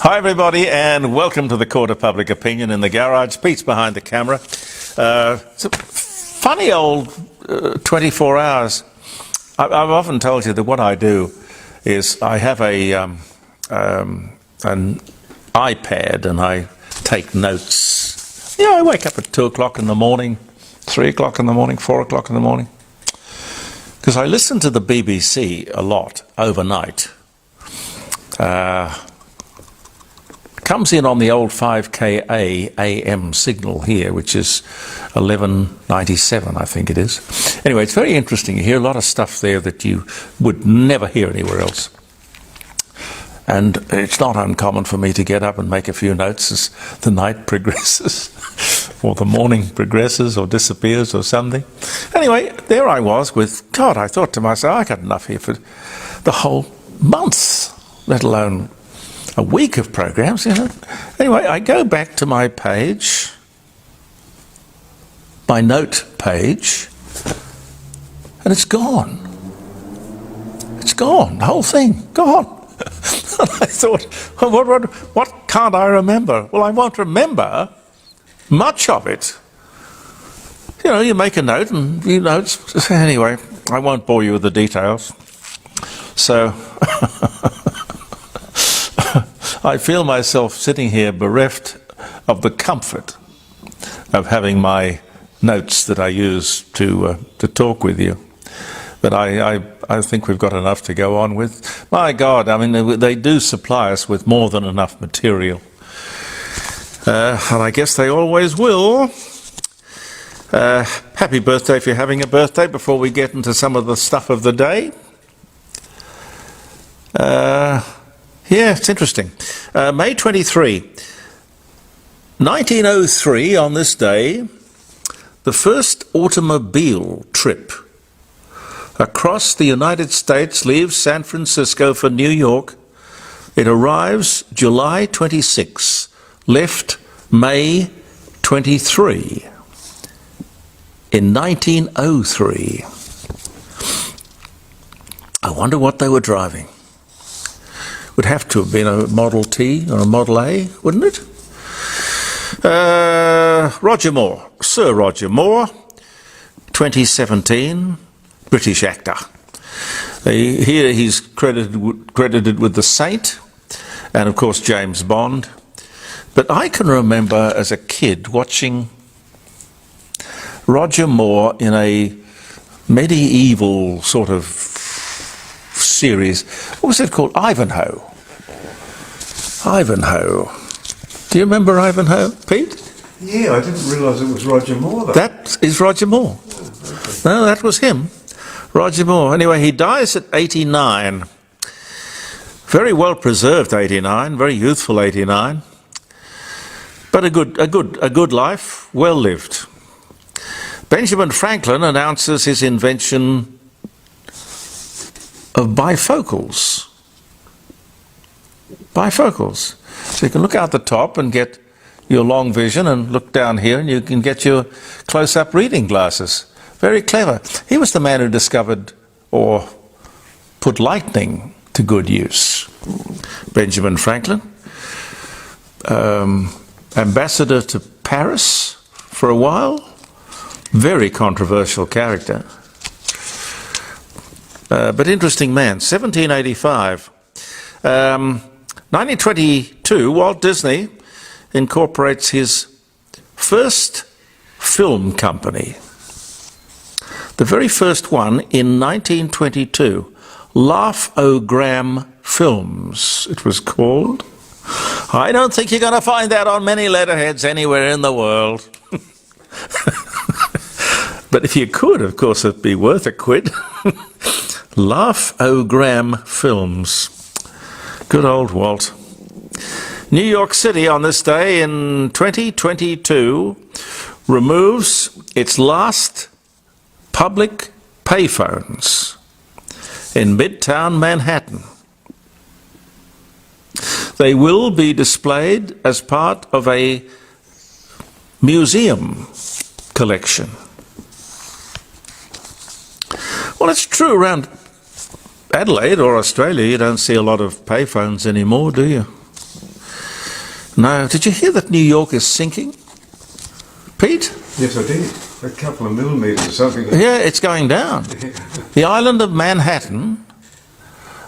Hi everybody and welcome to the Court of Public Opinion in the garage. Pete's behind the camera. It's a funny old 24 hours. I've often told you that what I do is I have an iPad and I take notes. I wake up at 2 o'clock in the morning, 3 o'clock in the morning, 4 o'clock in the morning. Because I listen to the BBC a lot overnight. Comes in on the old 5KA AM signal here, which is 1197, I think it is. Anyway, it's very interesting. You hear a lot of stuff there that you would never hear anywhere else. And it's not uncommon for me to get up and make a few notes as the night progresses, or the morning progresses, or disappears, or something. Anyway, there I was with, God, I thought to myself, I got enough here for the whole month, let alone a week of programs, Anyway, I go back to my page, my note page, and it's gone. It's gone, the whole thing, gone. And I thought, well, what can't I remember? Well, I won't remember much of it. You make a note and notes. Anyway, I won't bore you with the details. So I feel myself sitting here bereft of the comfort of having my notes that I use to talk with you. But I think we've got enough to go on with. My God, I mean, they do supply us with more than enough material. And I guess they always will. Happy birthday if you're having a birthday before we get into some of the stuff of the day. Yeah, it's interesting. May 23, 1903, on this day, the first automobile trip across the United States leaves San Francisco for New York. It arrives July 26, left May 23, in 1903. I wonder what they were driving. Would have to have been a Model T or a Model A, wouldn't it? Roger Moore, Sir Roger Moore, 2017, British actor. Here he's credited with The Saint, and of course James Bond. But I can remember as a kid watching Roger Moore in a medieval sort of series. What was it called? Ivanhoe. Ivanhoe. Do you remember Ivanhoe, Pete? Yeah, I didn't realise it was Roger Moore, though. That is Roger Moore. Oh, okay. No, that was him. Roger Moore. Anyway, he dies at 89. Very well preserved 89, very youthful 89. But a good life, well lived. Benjamin Franklin announces his invention of bifocals. Bifocals. So you can look out the top and get your long vision and look down here and you can get your close-up reading glasses. Very clever. He was the man who discovered or put lightning to good use. Benjamin Franklin. Ambassador to Paris for a while. Very controversial character. But interesting man. 1785. 1922, Walt Disney incorporates his first film company. The very first one in 1922. Laugh-O-Gram Films, it was called. I don't think you're going to find that on many letterheads anywhere in the world. But if you could, of course, it'd be worth a quid. Laugh-O-Gram Films. Good old Walt. New York City on this day in 2022 removes its last public payphones in Midtown Manhattan. They will be displayed as part of a museum collection. Well, it's true around Adelaide or Australia, you don't see a lot of payphones anymore, do you? No, did you hear that New York is sinking? Pete? Yes, I did. A couple of millimetres or something. Yeah, it's going down. The island of Manhattan,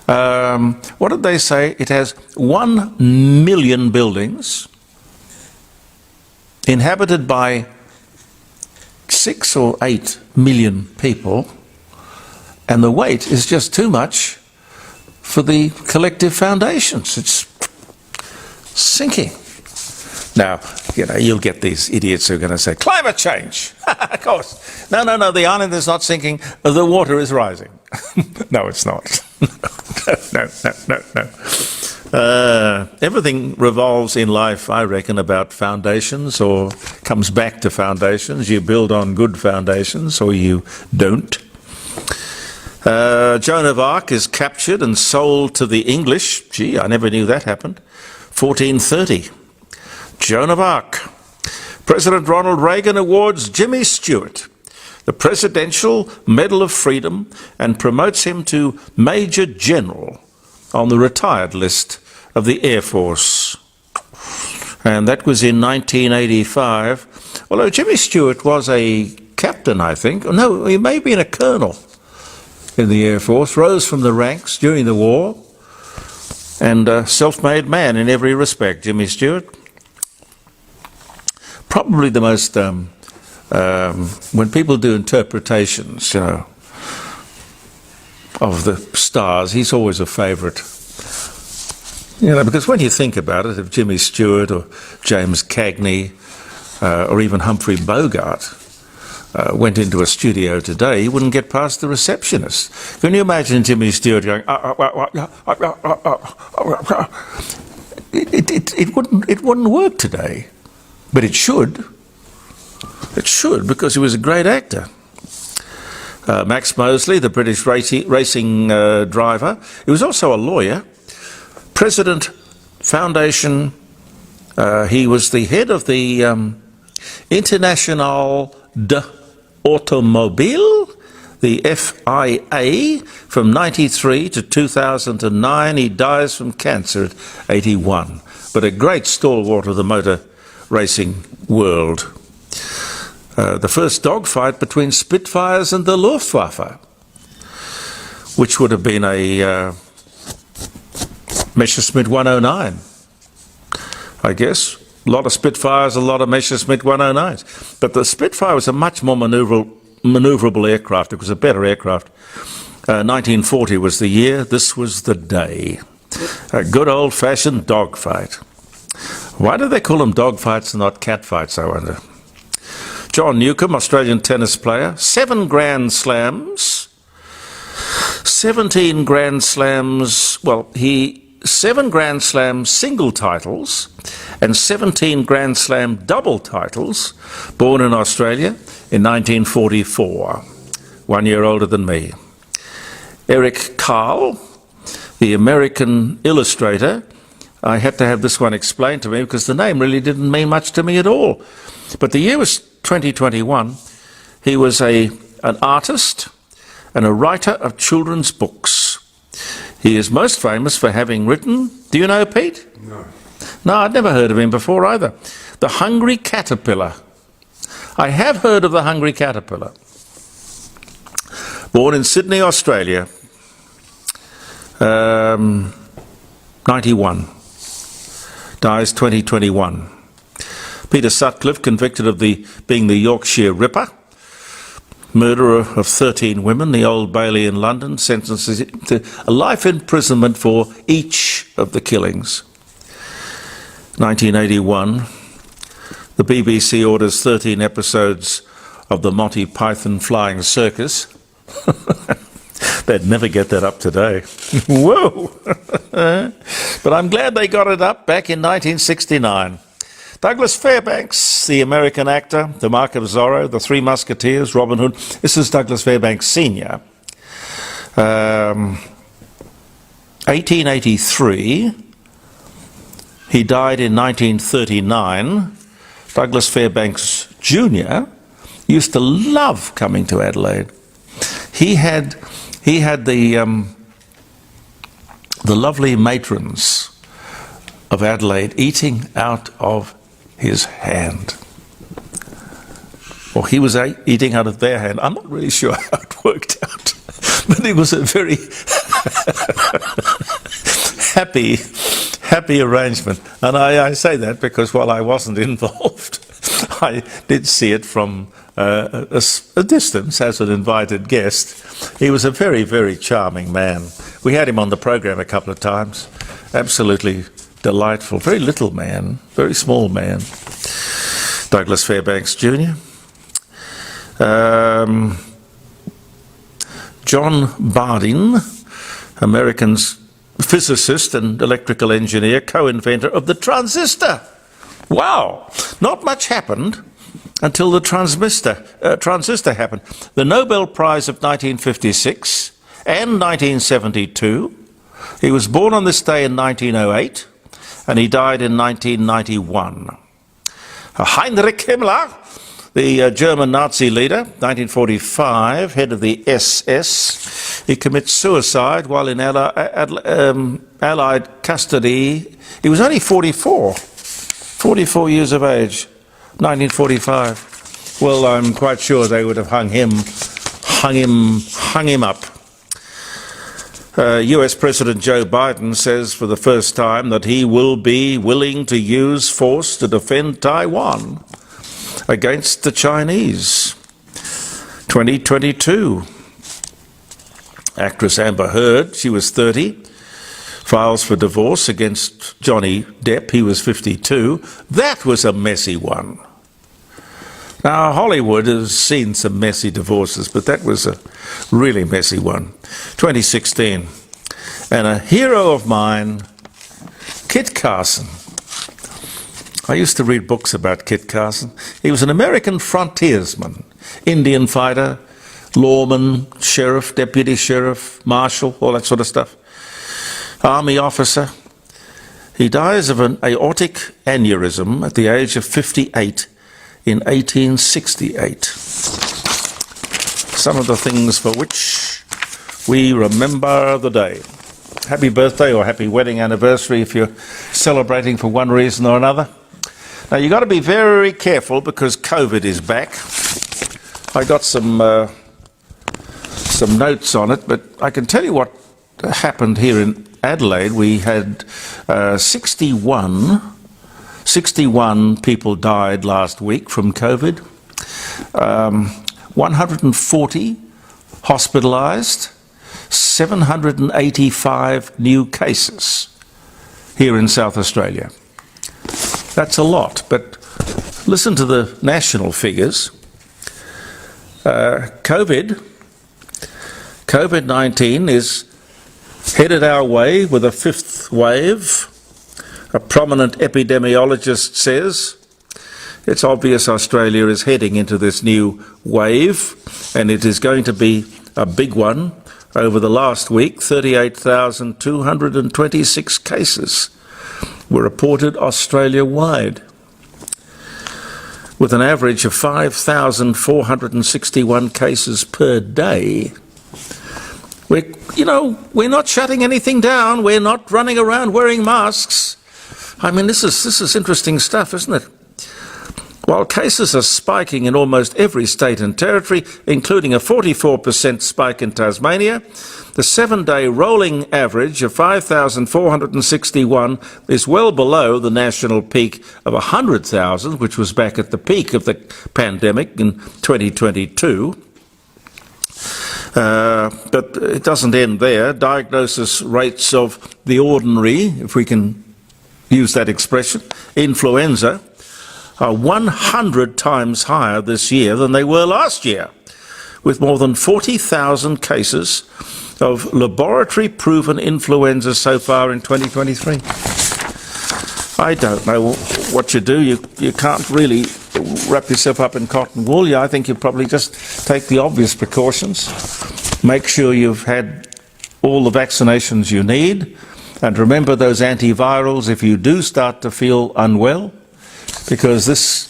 what did they say? It has 1 million buildings, inhabited by 6 or 8 million people, and the weight is just too much for the collective foundations. It's sinking. Now, you'll get these idiots who are going to say, climate change! Of course. No, the island is not sinking, the water is rising. No, it's not. No. Everything revolves in life, I reckon, about foundations, or comes back to foundations. You build on good foundations, or you don't. Joan of Arc is captured and sold to the English. Gee, I never knew that happened. 1430. Joan of Arc. President Ronald Reagan awards Jimmy Stewart the Presidential Medal of Freedom and promotes him to Major General on the retired list of the Air Force. And that was in 1985. Although Jimmy Stewart was a captain, I think. No, he may have been a colonel in the Air Force, rose from the ranks during the war, and a self-made man in every respect, Jimmy Stewart. Probably the most, when people do interpretations, of the stars, he's always a favourite. Because when you think about it, if Jimmy Stewart or James Cagney or even Humphrey Bogart went into a studio today, he wouldn't get past the receptionist. Can you imagine Jimmy Stewart going, it wouldn't work today. But it should. It should, because he was a great actor. Max Mosley, the British racing driver. He was also a lawyer. President Foundation. He was the head of the International d'Automobile, the FIA, from 93 to 2009. He dies from cancer at 81. But a great stalwart of the motor racing world. The first dogfight between Spitfires and the Luftwaffe, which would have been a Messerschmitt 109, I guess. A lot of Spitfires, a lot of Messerschmitt 109s. But the Spitfire was a much more manoeuvrable aircraft. It was a better aircraft. 1940 was the year. This was the day. A good old-fashioned dogfight. Why do they call them dogfights and not catfights, I wonder? John Newcombe, Australian tennis player, 7 Grand Slams, 17 Grand Slams, 7 Grand Slam single titles and 17 Grand Slam double titles, born in Australia in 1944, 1 year older than me. Eric Carle, the American illustrator. I had to have this one explained to me because the name really didn't mean much to me at all. But the year was 2021. He was an artist and a writer of children's books. He is most famous for having written, do you know, Pete? No. No, I'd never heard of him before either. The Hungry Caterpillar. I have heard of the Hungry Caterpillar. Born in Sydney, Australia. 91. Dies 2021. Peter Sutcliffe, convicted of being the Yorkshire Ripper, murderer of 13 women, the Old Bailey in London, sentences to a life imprisonment for each of the killings. 1981, the BBC orders 13 episodes of the Monty Python Flying Circus. They'd never get that up today. Whoa! But I'm glad they got it up back in 1969. Douglas Fairbanks, the American actor, The Mark of Zorro, The Three Musketeers, Robin Hood. This is Douglas Fairbanks Sr. 1883. He died in 1939. Douglas Fairbanks Jr. used to love coming to Adelaide. He had the lovely matrons of Adelaide eating out of his hand. Or he was eating out of their hand. I'm not really sure how it worked out. But it was a very happy arrangement. And I say that because while I wasn't involved, I did see it from a distance as an invited guest. He was a very, very charming man. We had him on the program a couple of times. Absolutely delightful. Very little man, very small man. Douglas Fairbanks Jr. John Bardeen, American's physicist and electrical engineer, co-inventor of the transistor. Wow! Not much happened until the transistor happened. The Nobel Prize of 1956 and 1972. He was born on this day in 1908 and he died in 1991. Heinrich Himmler, the German Nazi leader, 1945, head of the SS. He commits suicide while in Allied custody. He was only 44 years of age, 1945. Well, I'm quite sure they would have hung him up. US President Joe Biden says for the first time that he will be willing to use force to defend Taiwan against the Chinese. 2022. Actress Amber Heard, she was 30, files for divorce against Johnny Depp, he was 52. That was a messy one. Now, Hollywood has seen some messy divorces, but that was a really messy one. 2016. And a hero of mine, Kit Carson. I used to read books about Kit Carson. He was an American frontiersman, Indian fighter, lawman, sheriff, deputy sheriff, marshal, all that sort of stuff. Army officer. He dies of an aortic aneurysm at the age of 58 in 1868. Some of the things for which we remember the day. Happy birthday or happy wedding anniversary if you're celebrating for one reason or another. Now, you've got to be very careful because COVID is back. I got some notes on it, but I can tell you what happened here in Adelaide. We had 61 people died last week from COVID, 140 hospitalised, 785 new cases here in South Australia. That's a lot, but listen to the national figures. COVID-19 is headed our way with a fifth wave. A prominent epidemiologist says it's obvious Australia is heading into this new wave, and it is going to be a big one. Over the last week, 38,226 cases were reported Australia-wide, with an average of 5,461 cases per day. We're not shutting anything down. We're not running around wearing masks. I mean, this is interesting stuff, isn't it? While cases are spiking in almost every state and territory, including a 44% spike in Tasmania, the 7-day rolling average of 5,461 is well below the national peak of 100,000, which was back at the peak of the pandemic in 2022. But it doesn't end there. Diagnosis rates of the ordinary, if we can use that expression, influenza, are 100 times higher this year than they were last year, with more than 40,000 cases of laboratory-proven influenza so far in 2023. I don't know what you do. You can't really wrap yourself up in cotton wool. I think you probably just take the obvious precautions. Make sure you've had all the vaccinations you need. And remember those antivirals if you do start to feel unwell, because this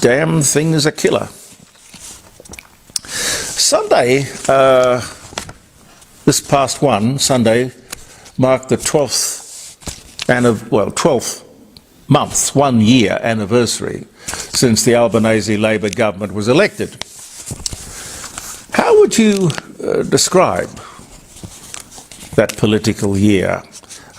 damn thing is a killer. Sunday, this past Sunday, marked the 12th 12th month, 1 year anniversary since the Albanese Labor government was elected. How would you describe that political year?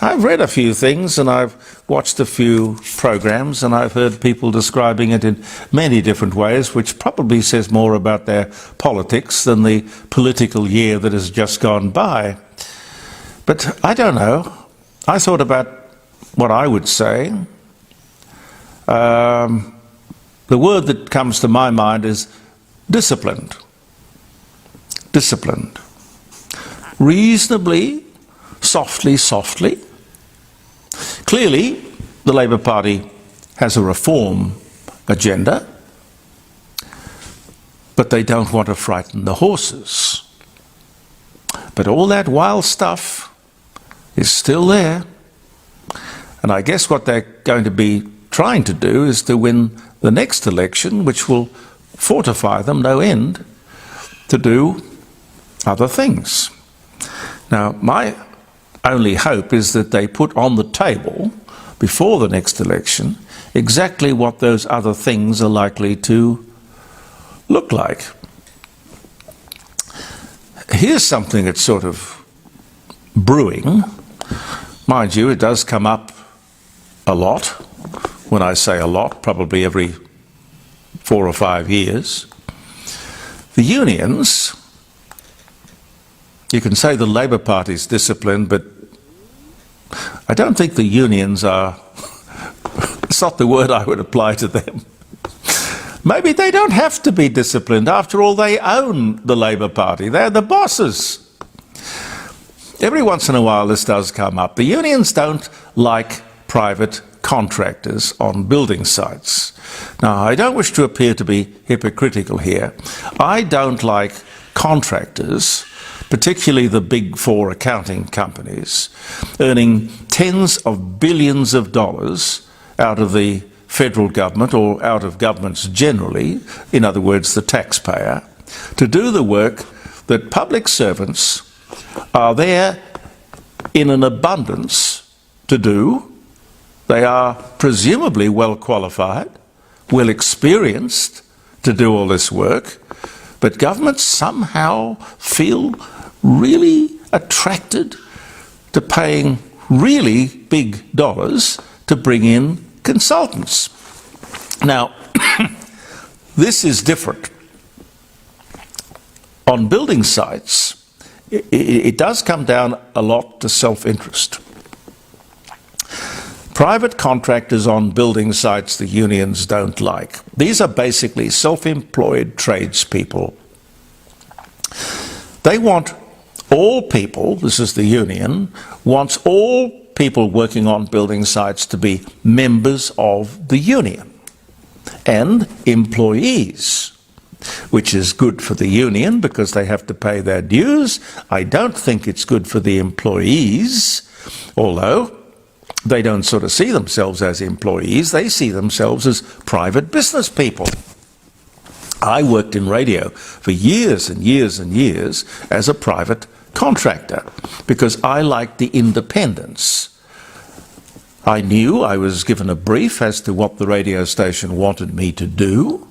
I've read a few things and I've watched a few programs and I've heard people describing it in many different ways, which probably says more about their politics than the political year that has just gone by. But I don't know. I thought about what I would say. The word that comes to my mind is disciplined. Disciplined. Reasonably, softly. Clearly, the Labour Party has a reform agenda, but they don't want to frighten the horses. But all that wild stuff is still there. And I guess what they're going to be trying to do is to win the next election, which will fortify them no end to do other things. Now, my only hope is that they put on the table before the next election exactly what those other things are likely to look like. Here's something that's sort of brewing. Mind you, it does come up a lot. When I say a lot, probably every 4 or 5 years. The unions, you can say the Labour Party's disciplined, but I don't think the unions are, it's not the word I would apply to them. Maybe they don't have to be disciplined. After all, they own the Labour Party. They're the bosses. Every once in a while this does come up. The unions don't like private contractors on building sites. Now, I don't wish to appear to be hypocritical here. I don't like contractors, particularly the big four accounting companies, earning tens of billions of dollars out of the federal government or out of governments generally, in other words, the taxpayer, to do the work that public servants are there in an abundance to do. They are presumably well qualified, well experienced to do all this work, but governments somehow feel really attracted to paying really big dollars to bring in consultants. Now, this is different. On building sites, it does come down a lot to self-interest. Private contractors on building sites the unions don't like. These are basically self-employed tradespeople. They want all people, this is the union, wants all people working on building sites to be members of the union and employees, which is good for the union because they have to pay their dues. I don't think it's good for the employees, although they don't sort of see themselves as employees, they see themselves as private business people. I worked in radio for years and years and years as a private contractor because I liked the independence. I knew I was given a brief as to what the radio station wanted me to do.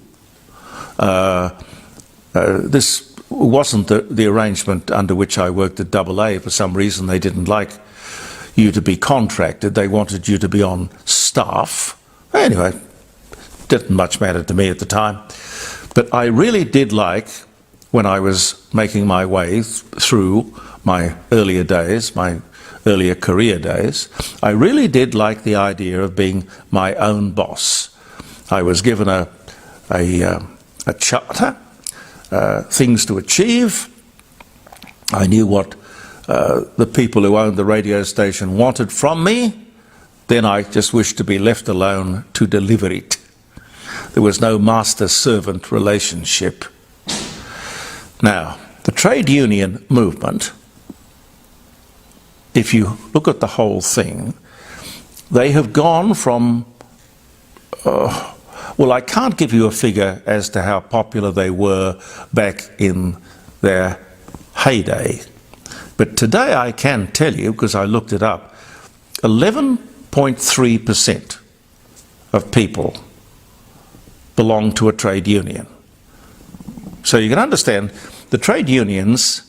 This wasn't the arrangement under which I worked at AA. For some reason they didn't like you to be contracted, they wanted you to be on staff. Anyway, didn't much matter to me at the time. But I really did like, when I was making my way through my earlier days, my earlier career days, I really did like the idea of being my own boss. I was given a charter, things to achieve. I knew what the people who owned the radio station wanted from me. Then I just wished to be left alone to deliver it. There was no master-servant relationship. Now, the trade union movement, if you look at the whole thing, they have gone from, well, I can't give you a figure as to how popular they were back in their heyday. But today I can tell you, because I looked it up, 11 11.3% of people belong to a trade union. So you can understand the trade unions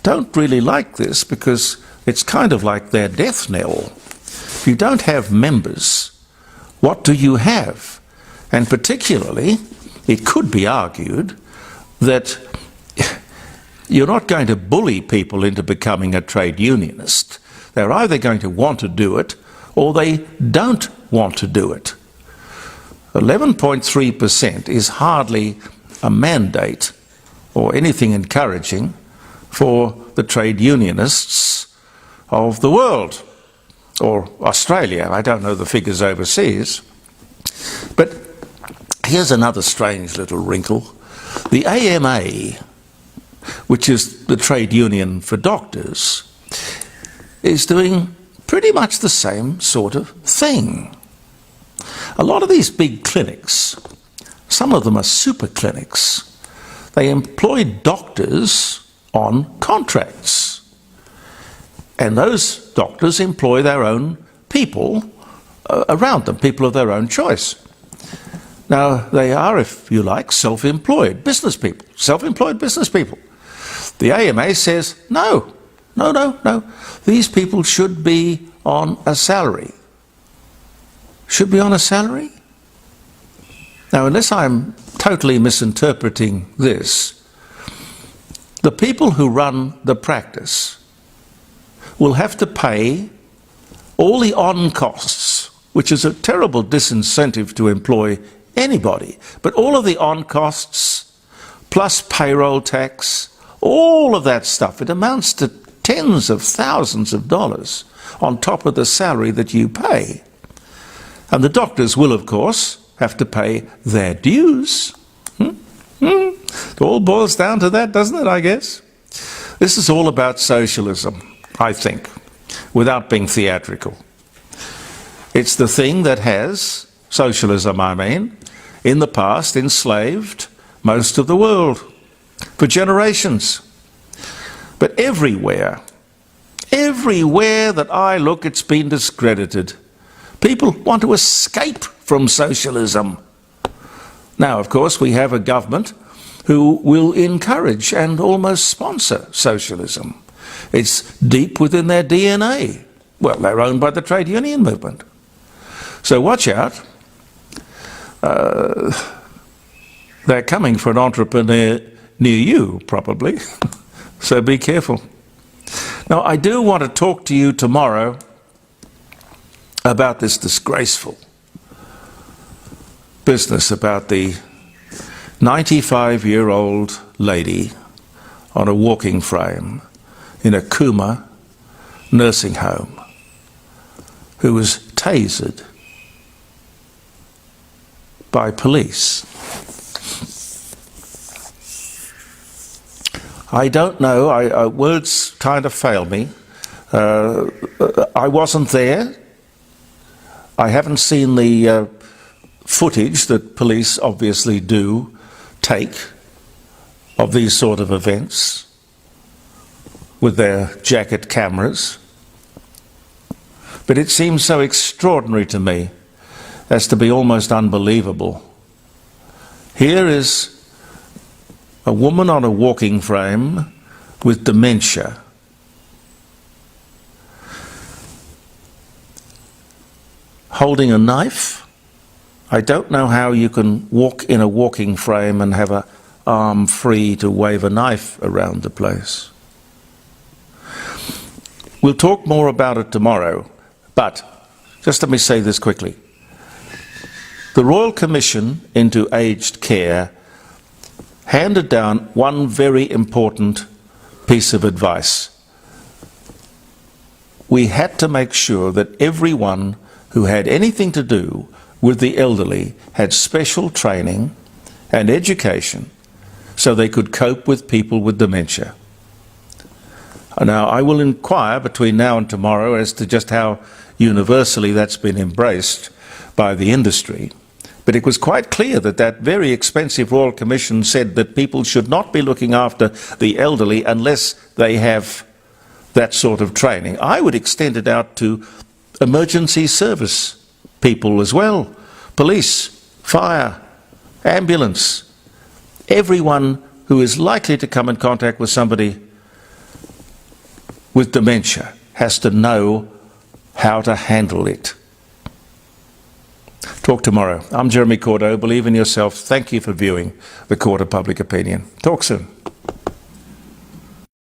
don't really like this, because it's kind of like their death knell. If you don't have members, what do you have? And particularly, it could be argued that you're not going to bully people into becoming a trade unionist. They're either going to want to do it or they don't want to do it. 11.3% is hardly a mandate or anything encouraging for the trade unionists of the world, or Australia. I don't know the figures overseas. But here's another strange little wrinkle. The AMA, which is the trade union for doctors, is doing pretty much the same sort of thing. A lot of these big clinics, some of them are super clinics, they employ doctors on contracts. And those doctors employ their own people around them, people of their own choice. Now, they are, if you like, self-employed business people, self-employed business people. The AMA says, no, these people should be on a salary. Should be on a salary? Now, unless I'm totally misinterpreting this, the people who run the practice will have to pay all the on costs, which is a terrible disincentive to employ anybody, but all of the on costs plus payroll tax, all of that stuff, it amounts to tens of thousands of dollars on top of the salary that you pay. And the doctors will, of course, have to pay their dues. It all boils down to that, doesn't it, I guess? This is all about socialism, I think, without being theatrical. It's the thing that has, socialism I mean, in the past enslaved most of the world for generations. But everywhere that I look, it's been discredited. People want to escape from socialism. Now, of course, we have a government who will encourage and almost sponsor socialism. It's deep within their DNA. Well, they're owned by the trade union movement. So watch out. They're coming for an entrepreneur near you, probably. So be careful. Now, I do want to talk to you tomorrow about this disgraceful business about the 95-year-old lady on a walking frame in a Cooma nursing home who was tasered by police. I don't know, words kind of fail me. I wasn't there. I haven't seen the footage that police obviously do take of these sort of events with their jacket cameras. But it seems so extraordinary to me as to be almost unbelievable. Here is a woman on a walking frame with dementia. Holding a knife. I don't know how you can walk in a walking frame and have an arm free to wave a knife around the place. We'll talk more about it tomorrow, but just let me say this quickly. The Royal Commission into Aged Care handed down one very important piece of advice. We had to make sure that everyone who had anything to do with the elderly had special training and education so they could cope with people with dementia. Now, I will inquire between now and tomorrow as to just how universally that's been embraced by the industry. But it was quite clear that that very expensive Royal Commission said that people should not be looking after the elderly unless they have that sort of training. I would extend it out to emergency service people as well, police, fire, ambulance, everyone who is likely to come in contact with somebody with dementia has to know how to handle it. Talk tomorrow. I'm Jeremy Cordeaux. Believe in yourself. Thank you for viewing the Court of Public Opinion. Talk soon.